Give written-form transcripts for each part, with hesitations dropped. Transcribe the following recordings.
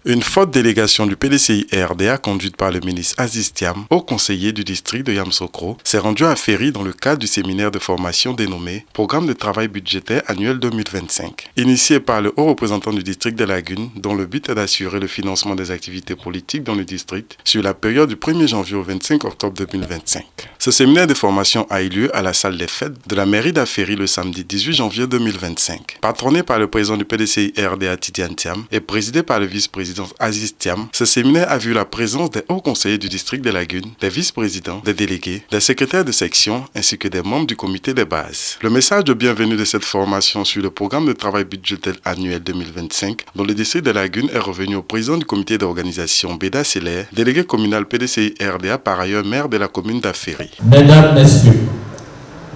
Une forte délégation du PDCI RDA conduite par le ministre Aziz Thiam, haut conseiller du district de Yamoussoukro, s'est rendue à Ferry dans le cadre du séminaire de formation dénommé Programme de travail budgétaire annuel 2025. Initié par le haut représentant du district de Lagune, dont le but est d'assurer le financement des activités politiques dans le district sur la période du 1er janvier au 25 octobre 2025. Ce séminaire de formation a eu lieu à la salle des fêtes de la mairie d'Aféry le samedi 18 janvier 2025. Patronné par le président du PDCI RDA Tidiane Thiam et présidé par le vice-président Aziz Thiam, ce séminaire a vu la présence des hauts conseillers du district de Lagune, des vice-présidents, des délégués, des secrétaires de section ainsi que des membres du comité de base. Le message de bienvenue de cette formation sur le programme de travail budgétaire annuel 2025 dont le district de Lagune est revenu au président du comité d'organisation Béda Seller, délégué communal PDCI RDA par ailleurs maire de la commune d'Aféry. Mesdames, Messieurs,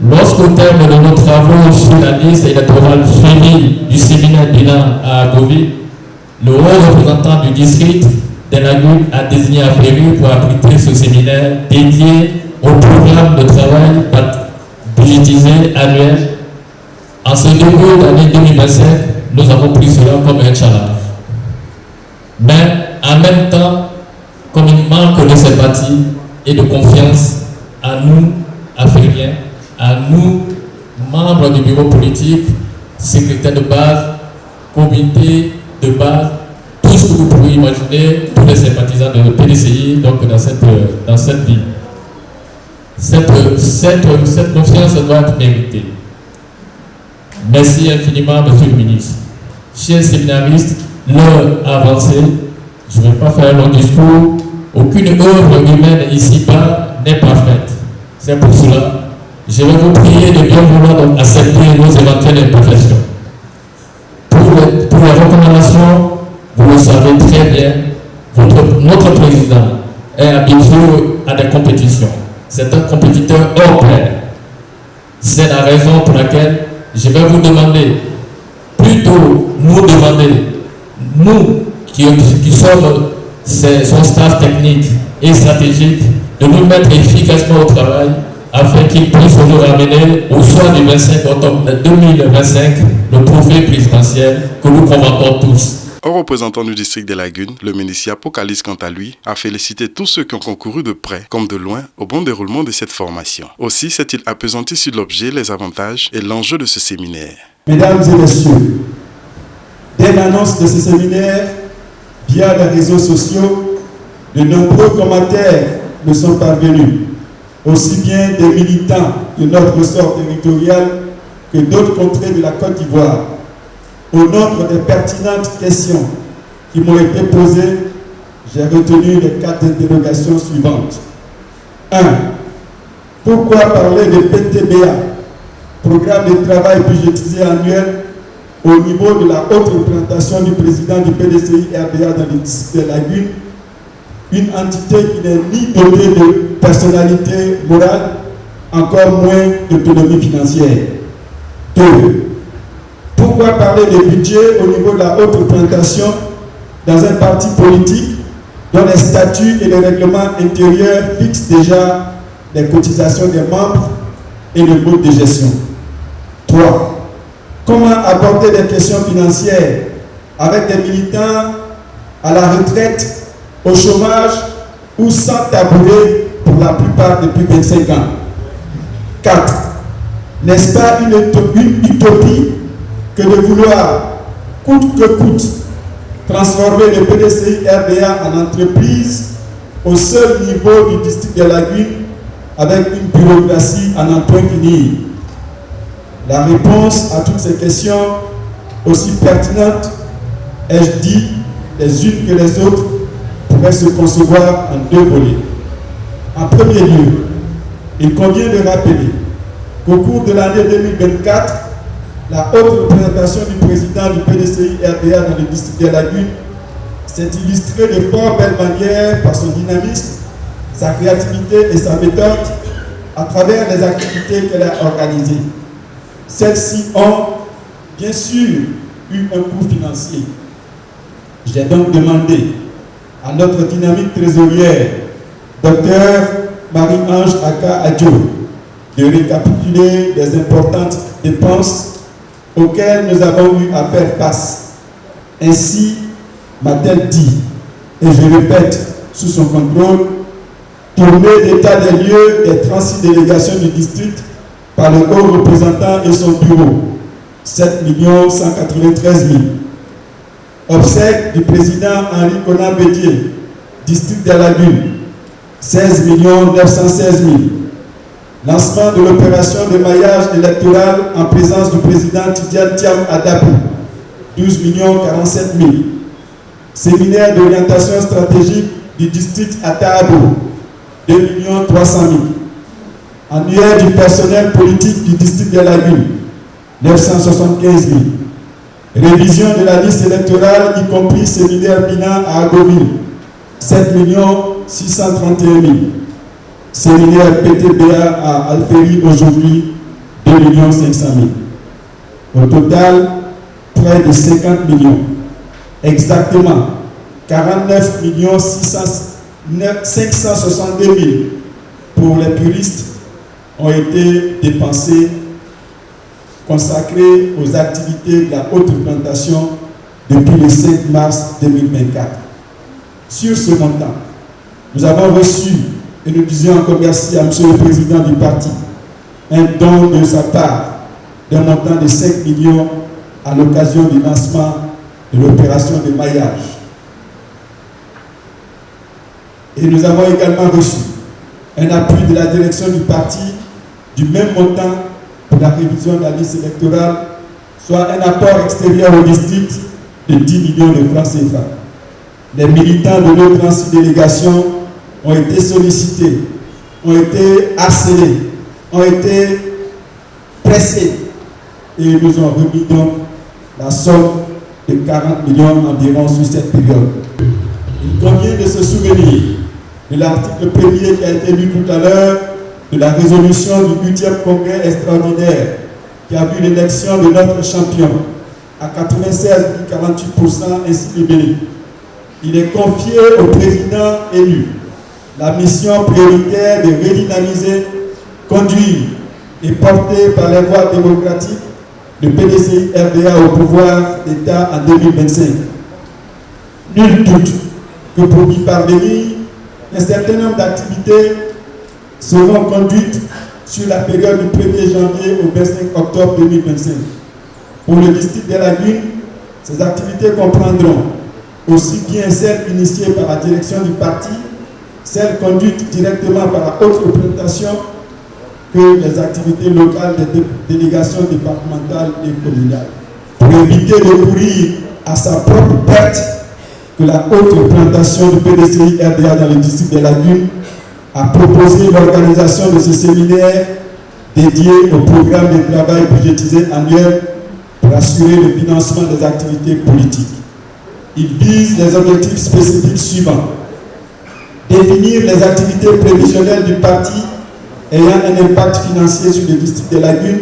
lorsqu'au terme de nos travaux sur la liste électorale suivie du séminaire bilan à Agoville, le haut représentant du district de Lagune a désigné Aféry pour abriter ce séminaire dédié au programme de travail budgétisé annuel. En ce début d'année 2025, nous avons pris cela comme un challenge. Mais en même temps, comme il manque de sympathie et de confiance à nous, Afériens, à nous, membres du bureau politique, secrétaires de base, comité de base, tout ce que vous pouvez imaginer, tous les sympathisants de PDCI donc dans cette ville. Cette confiance doit être méritée. Merci infiniment, Monsieur le ministre. Chers séminaristes, l'heure avancée, je ne vais pas faire un long discours. Aucune œuvre humaine ici-bas n'est parfaite. C'est pour cela, je vais vous prier de bien vouloir donc accepter nos éventuelles imperfections. Pour les recommandations, vous le savez très bien, notre président est habitué à des compétitions. C'est un compétiteur hors pair. C'est la raison pour laquelle je vais vous demander, plutôt nous demander, nous qui sommes son staff technique et stratégique, de nous mettre efficacement au travail afin qu'il puisse nous ramener au soir du 25 octobre 2025 le trophée présidentiel que nous convoitons tous. Au représentant du district de Lagune, le ministre Yapocalis, quant à lui, a félicité tous ceux qui ont concouru de près comme de loin au bon déroulement de cette formation. Aussi s'est-il appesanti sur l'objet, les avantages et l'enjeu de ce séminaire. Mesdames et messieurs, dès l'annonce de ce séminaire, via les réseaux sociaux, de nombreux commentaires me sont parvenus, aussi bien des militants de notre ressort territorial que d'autres contrées de la Côte d'Ivoire. Au nombre des pertinentes questions qui m'ont été posées, j'ai retenu les 4 interrogations suivantes. 1. Pourquoi parler de PTBA, programme de travail budgétisé annuel, au niveau de la haute représentation du président du PDCI RDA dans le district de Lagune, une entité qui n'est ni dotée de personnalité morale, encore moins d'autonomie financière. 2. Pourquoi parler de budget au niveau de la haute représentation dans un parti politique dont les statuts et les règlements intérieurs fixent déjà les cotisations des membres et le mode de gestion? 3. Comment aborder des questions financières avec des militants à la retraite, au chômage ou sans tabouret pour la plupart depuis 25 ans? 4. N'est-ce pas une utopie que de vouloir, coûte que coûte, transformer le PDCI RDA en entreprise au seul niveau du district de Lagune avec une bureaucratie à n'en point finir? La réponse à toutes ces questions, aussi pertinentes, ai-je dit, les unes que les autres, pourrait se concevoir en 2 volets. En premier lieu, il convient de rappeler qu'au cours de l'année 2024, la haute représentation du président du PDCI RDA dans le district de Lagune s'est illustrée de fort belle manière par son dynamisme, sa créativité et sa méthode à travers les activités qu'elle a organisées. Celles-ci ont, bien sûr, eu un coût financier. J'ai donc demandé à notre dynamique trésorière, Dr Marie-Ange Aka Adjo, de récapituler les importantes dépenses auxquelles nous avons eu à faire face, ainsi m'a-t-elle dit, et je répète, sous son contrôle, tournée d'état des lieux des 36 délégations du district par le haut représentant et son bureau, 7 193 000. Obsèques du président Henri Konan Bédié, district des Lagunes, 16 916 000. Lancement de l'opération de maillage électoral en présence du président Tidiane Thiam Adabou, 12 047 000. Séminaire d'orientation stratégique du district à Taabo, 2 300 000. Annuaire du personnel politique du district des Lagunes, 975 000. Révision de la liste électorale, y compris séminaire bilan à Agoville, 7 631 000. Séminaire PTBA à Alféry aujourd'hui, 2 500 000. Au total, près de 50 millions. Exactement 49 562 000 pour les puristes ont été dépensés, consacrés aux activités de la haute représentation depuis le 5 mars 2024. Sur ce montant, nous avons reçu, et nous disions encore merci à M. le Président du parti, un don de sa part d'un montant de 5 millions à l'occasion du lancement de l'opération de maillage. Et nous avons également reçu un appui de la direction du parti du même montant pour la révision de la liste électorale, soit un apport extérieur au district de 10 millions de francs CFA. Les militants de nos 36 délégations ont été sollicités, ont été harcelés, ont été pressés et ils nous ont remis donc la somme de 40 millions environ sur cette période. Il convient de se souvenir de l'article 1er qui a été lu tout à l'heure de la résolution du 8e congrès extraordinaire qui a vu l'élection de notre champion à 96,48% ainsi libellé. Il est confié au président élu la mission prioritaire de redynamiser, conduire et porter par les voies démocratiques le PDCI RDA au pouvoir d'État en 2025. Nul doute que pour y parvenir, un certain nombre d'activités seront conduites sur la période du 1er janvier au 25 octobre 2025. Pour le district des Lagunes, ces activités comprendront aussi bien celles initiées par la direction du parti, celles conduites directement par la haute représentation, que les activités locales des délégations départementales et communales. Pour éviter de courir à sa propre perte, que la haute représentation du PDCI RDA dans le district des Lagunes a proposé l'organisation de ce séminaire dédié au programme de travail budgétisé annuel pour assurer le financement des activités politiques. Il vise les objectifs spécifiques suivants. Définir les activités prévisionnelles du parti ayant un impact financier sur le district des Lagunes,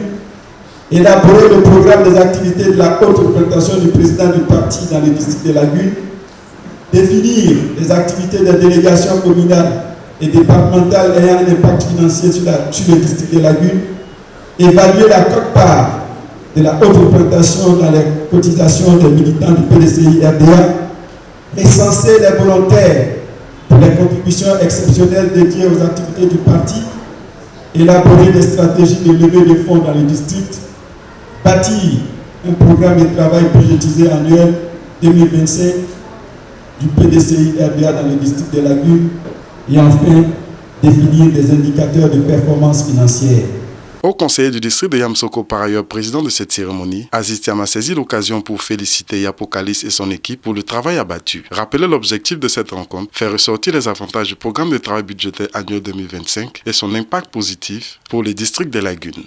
élaborer le programme des activités de la haute représentation du président du parti dans le district des Lagunes, définir les activités des délégations communales et départementales ayant un impact financier sur le district des Lagunes, évaluer la quote-part de la haute représentation dans les cotisations des militants du PDCI RDA, recenser les volontaires pour les contributions exceptionnelles dédiées aux activités du parti, élaborer des stratégies de levée de fonds dans le district, bâtir un programme de travail budgétisé annuel 2025 du PDCI RDA dans le district des Lagunes et enfin définir des indicateurs de performance financière. Au conseiller du district de Yamsoko, par ailleurs président de cette cérémonie, Aziz Thiam a saisi l'occasion pour féliciter Yapokalis et son équipe pour le travail abattu. Rappeler l'objectif de cette rencontre, faire ressortir les avantages du programme de travail budgétaire annuel 2025 et son impact positif pour les districts des Lagunes.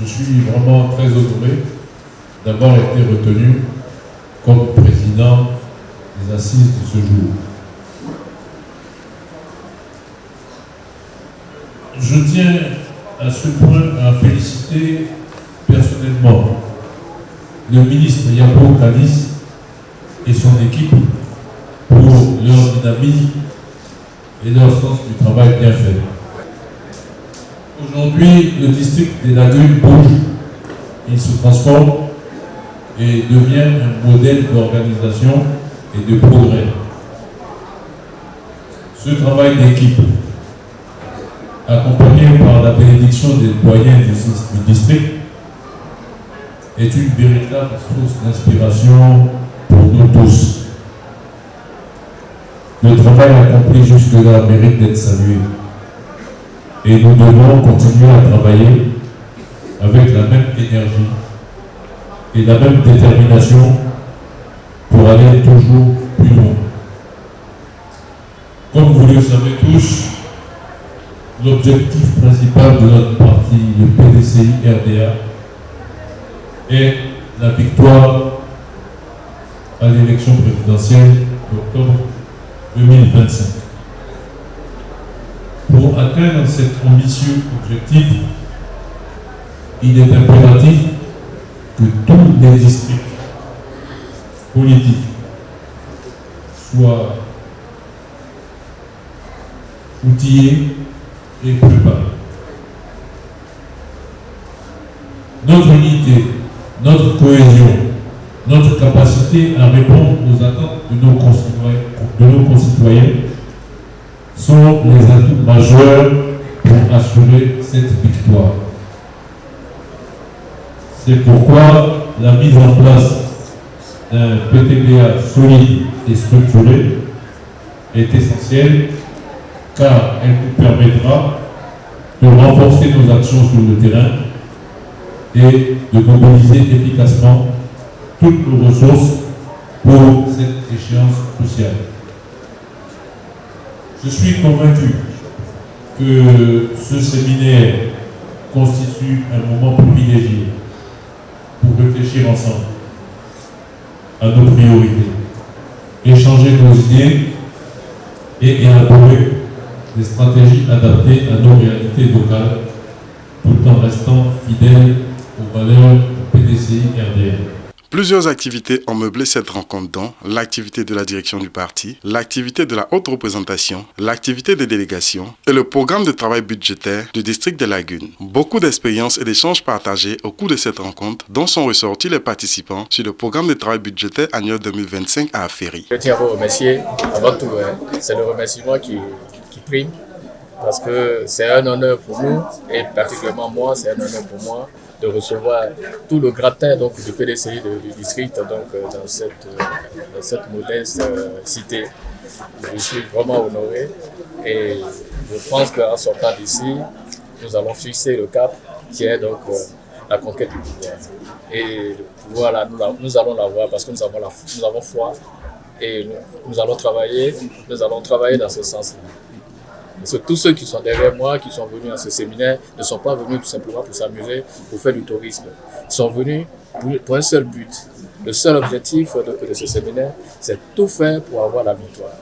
Je suis vraiment très honoré d'avoir été retenu comme président des assises de ce jour. Je tiens à ce point à féliciter personnellement le ministre Yapokalis et son équipe pour leur dynamisme et leur sens du travail bien fait. Aujourd'hui, le district des Lagunes bouge, il se transforme et devient un modèle d'organisation et de progrès. Ce travail d'équipe, accompagné par la bénédiction des doyens du district, est une véritable source d'inspiration pour nous tous. Le travail accompli jusque-là mérite d'être salué. Et nous devons continuer à travailler avec la même énergie et la même détermination pour aller toujours plus loin. Comme vous le savez tous, l'objectif principal de notre parti, le PDCI RDA, est la victoire à l'élection présidentielle d'octobre 2025. Pour atteindre cet ambitieux objectif, il est impératif que tous les districts politiques soient outillés et préparés. Notre unité, notre cohésion, notre capacité à répondre aux attentes de nos concitoyens sont les atouts majeurs pour assurer cette victoire. C'est pourquoi la mise en place d'un PTBA solide et structuré est essentielle, car elle nous permettra de renforcer nos actions sur le terrain et de mobiliser efficacement toutes nos ressources pour cette échéance cruciale. Je suis convaincu que ce séminaire constitue un moment privilégié pour réfléchir ensemble à nos priorités, échanger nos idées et élaborer des stratégies adaptées à nos réalités locales, tout en restant fidèles aux valeurs du PDCI RDA. Plusieurs activités ont meublé cette rencontre, dont l'activité de la direction du parti, l'activité de la haute représentation, l'activité des délégations et le programme de travail budgétaire du district de Lagunes. Beaucoup d'expériences et d'échanges partagés au cours de cette rencontre, dont sont ressortis les participants sur le programme de travail budgétaire annuel 2025 à Ferry. Je tiens à vous remercier avant tout. C'est le remerciement qui prime, parce que c'est un honneur pour nous, et particulièrement moi, c'est un honneur pour moi de recevoir tout le gratin du PDCI du district dans cette modeste cité. Je suis vraiment honoré et je pense qu'en sortant d'ici, nous allons fixer le cap qui est la conquête du pouvoir. Et le pouvoir là, nous allons l'avoir parce que nous avons foi et nous allons travailler dans ce sens-là. Parce que tous ceux qui sont derrière moi, qui sont venus à ce séminaire, ne sont pas venus tout simplement pour s'amuser, pour faire du tourisme. Ils sont venus pour un seul but. Le seul objectif de ce séminaire, c'est tout faire pour avoir la victoire.